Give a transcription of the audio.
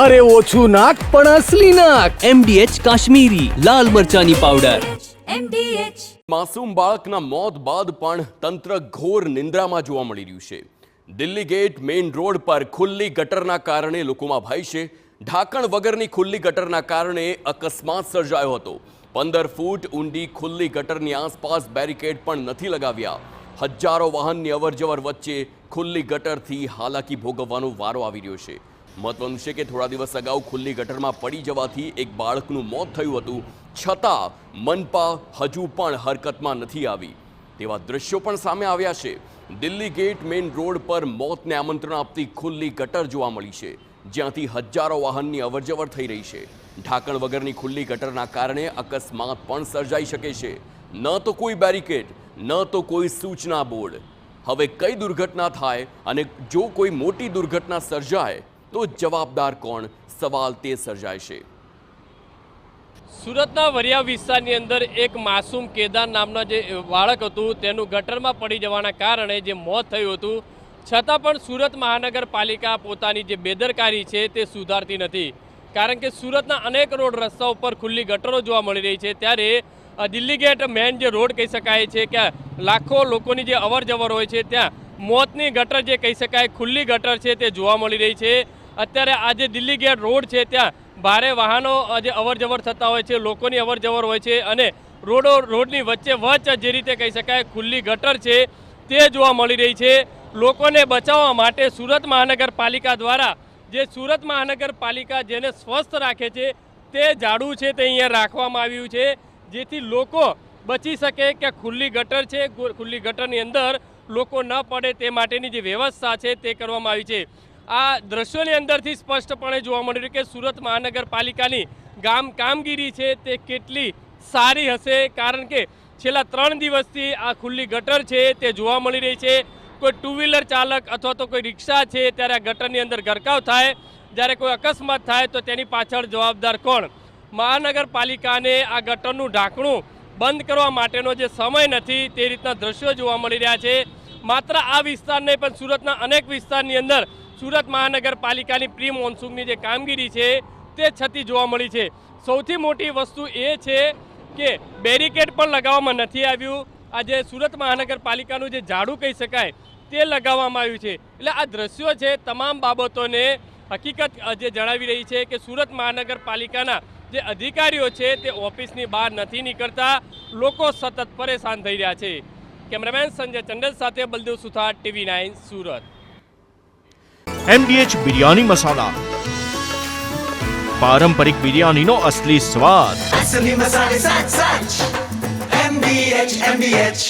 અરે ઓછું નાક પણ અસલી નાક. MDH કાશ્મીરી લાલ મરચાની પાવડર. માસૂમ બાળકના મોત બાદ પણ તંત્ર ઘોર નિંદ્રામાં જોવા મળી રહ્યું છે. દિલ્હી ગેટ મેઇન રોડ પર ખુલ્લી ગટરના કારણે લોકોમાં ભય છે. ઢાંકણ વગરની ખુલ્લી ગટરના કારણે અકસ્માત સર્જાયો હતો. 15 ફૂટ ઊંડી ખુલ્લી ગટરની આસપાસ બેરિકેડ પણ નથી લગાવ્યા. હજારો વાહનની અવરજવર વચ્ચે ખુલ્લી ગટરથી હાલાકી ભોગવવાનો વારો આવી રહ્યો છે. મહત્વનું છે કે થોડા દિવસ અગાઉ ખુલ્લી ગટરમાં પડી જવાથી એક બાળકનું મોત થયું હતું. છતાં મનપા હજુ પણ હરકતમાં નથી આવી. તેવા દ્રશ્યો પણ સામે આવ્યા છે. દિલ્હી ગેટ મેઇન રોડ પર મોતને આમંત્રણ આપતી ખુલ્લી ગટર જોવા મળી છે, જ્યાંથી હજારો વાહનની અવરજવર થઈ રહી છે. ઢાંકણ વગરની ખુલ્લી ગટરના કારણે અકસ્માત પણ સર્જાઈ શકે છે. ન તો કોઈ બેરિકેડ, ન તો કોઈ સૂચના બોર્ડ. હવે કઈ દુર્ઘટના થાય અને જો કોઈ મોટી દુર્ઘટના સર્જાય તો જવાબદાર કોણ? સવાલ તે સર્જાય છે. સુરતના વરિયા વિસ્તારની અંદર એક માસૂમ કેદાર નામના જે બાળક હતું તેનું ગટરમાં પડી જવાના કારણે જે મોત થયું હતું, છતાં પણ સુરત મહાનગરપાલિકા પોતાની જે બેદરકારી છે તે સુધારતી નથી. કારણ કે સુરતના અનેક રોડ રસ્તા ઉપર ખુલ્લી ગટરો જોવા મળી રહી છે, ત્યારે દિલ્હી ગેટ મેન જે રોડ કહી શકાય છે કે લાખો લોકોની જે અવર જવર હોય છે ત્યાં મોતની ગટર જે કહી શકાય ખુલ્લી ગટર છે તે જોવા મળી રહી છે. અત્યારે આ જે દિલ્હી ગેટ રોડ છે ત્યાં ભારે વાહનો જે અવર જવર થતા હોય છે, લોકોની અવર જવર હોય છે અને રોડની વચ્ચે વચ્ચ જે રીતે કહી શકાય ખુલ્લી ગટર છે તે જોવા મળી રહી છે. લોકોને બચાવવા માટે સુરત મહાનગરપાલિકા દ્વારા જે સુરત મહાનગરપાલિકા જેને સ્વસ્થ રાખે છે તે ઝાડુ છે તે અહીંયા રાખવામાં આવ્યું છે, જેથી લોકો બચી શકે કે ખુલ્લી ગટર છે, ખુલ્લી ગટરની અંદર લોકો ન પડે તે માટેની જે વ્યવસ્થા છે તે કરવામાં આવી છે. આ દ્રશ્યોની અંદરથી સ્પષ્ટપણે જોવા મળી રહ્યું કે સુરત મહાનગરપાલિકાની કામગીરી છે તે કેટલી સારી હશે, કારણ કે છેલ્લા 3 દિવસથી આ ખુલ્લી ગટર છે તે જોવા મળી રહી છે. કોઈ ટુ વ્હીલર ચાલક અથવા તો કોઈ રિક્ષા છે ત્યારે આ ગટરની અંદર ગરકાવ થાય, જ્યારે કોઈ અકસ્માત થાય તો તેની પાછળ જવાબદાર કોણ? મહાનગરપાલિકાને આ ગટરનું ઢાંકણું બંધ કરવા માટેનો જે સમય નથી તે રીતના દ્રશ્યો જોવા મળી રહ્યા છે. માત્ર આ વિસ્તાર નહીં પણ સુરતના અનેક વિસ્તારની અંદર સુરત મહાનગરપાલિકાની પ્રી મોન્સૂનની જે કામગીરી છે તે છતી જોવા મળી છે. સૌથી મોટી વસ્તુ એ છે કે બેરિકેડ પણ લગાવવામાં નથી આવ્યું. આજે સુરત મહાનગરપાલિકાનું જે ઝાડુ કહી શકાય તે લગાવવામાં આવ્યું છે. એટલે આ દ્રશ્યો છે તમામ બાબતોને હકીકત જે જણાવી રહી છે કે સુરત મહાનગરપાલિકાના જે અધિકારીઓ છે તે ઓફિસની બહાર નથી નીકળતા. લોકો સતત પરેશાન થઈ રહ્યા છે. કેમેરામેન સંજય ચંડલ સાથે બલદેવ સુથાર, TV9 સુરત. MDH બિરયાની મસાલા, પારંપરિક બિરયાનીનો અસલી સ્વાદ. असली मसाले साथ साथ MDH